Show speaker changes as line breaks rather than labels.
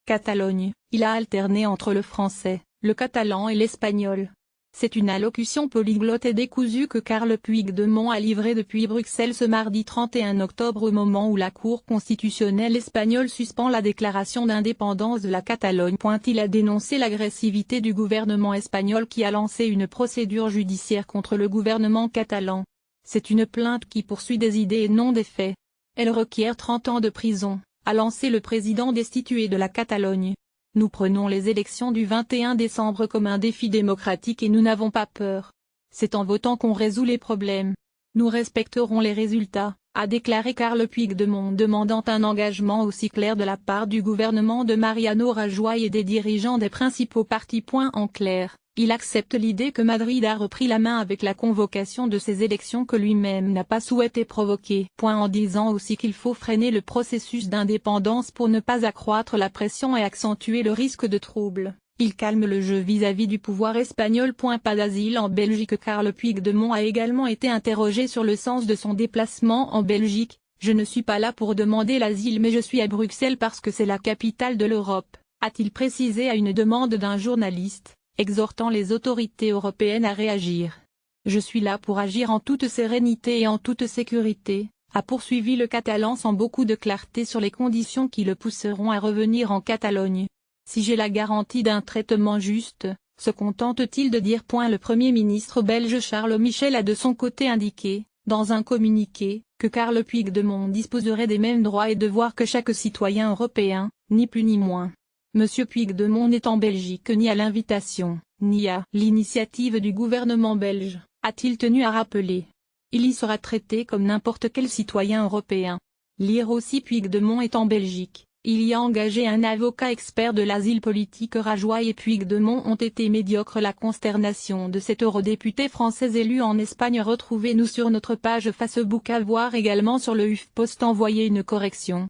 Catalogne, il a alterné entre le français, le catalan et l'espagnol. C'est une allocution polyglotte et décousue que Carles Puigdemont a livrée depuis Bruxelles ce mardi 31 octobre au moment où la Cour constitutionnelle espagnole suspend la déclaration d'indépendance de la Catalogne. Il a dénoncé l'agressivité du gouvernement espagnol qui a lancé une procédure judiciaire contre le gouvernement catalan. C'est une plainte qui poursuit des idées et non des faits. Elle requiert 30 ans de prison, a lancé le président destitué de la Catalogne. Nous prenons les élections du 21 décembre comme un défi démocratique et nous n'avons pas peur. C'est en votant qu'on résout les problèmes. Nous respecterons les résultats, a déclaré Carles Puigdemont, demandant un engagement aussi clair de la part du gouvernement de Mariano Rajoy et des dirigeants des principaux partis. En clair, il accepte l'idée que Madrid a repris la main avec la convocation de ces élections que lui-même n'a pas souhaité provoquer. En disant aussi qu'il faut freiner le processus d'indépendance pour ne pas accroître la pression et accentuer le risque de troubles. Il calme le jeu vis-à-vis du pouvoir espagnol. Pas d'asile en Belgique. Carles Puigdemont a également été interrogé sur le sens de son déplacement en Belgique. Je ne suis pas là pour demander l'asile mais je suis à Bruxelles parce que c'est la capitale de l'Europe, a-t-il précisé à une demande d'un journaliste, exhortant les autorités européennes à réagir. Je suis là pour agir en toute sérénité et en toute sécurité, a poursuivi le Catalan sans beaucoup de clarté sur les conditions qui le pousseront à revenir en Catalogne. Si j'ai la garantie d'un traitement juste, se contente-t-il de dire. Le Premier ministre belge Charles Michel a de son côté indiqué, dans un communiqué, que Carles Puigdemont disposerait des mêmes droits et devoirs que chaque citoyen européen, ni plus ni moins. Monsieur Puigdemont n'est en Belgique ni à l'invitation, ni à l'initiative du gouvernement belge, a-t-il tenu à rappeler. Il y sera traité comme n'importe quel citoyen européen. Lire aussi. Puigdemont est en Belgique. Il y a engagé un avocat expert de l'asile politique. Rajoy et Puigdemont ont été médiocres. La consternation de cet eurodéputé français élu en Espagne. Retrouvez-nous sur notre page Facebook. À voir également sur le HuffPost. Envoyez une correction.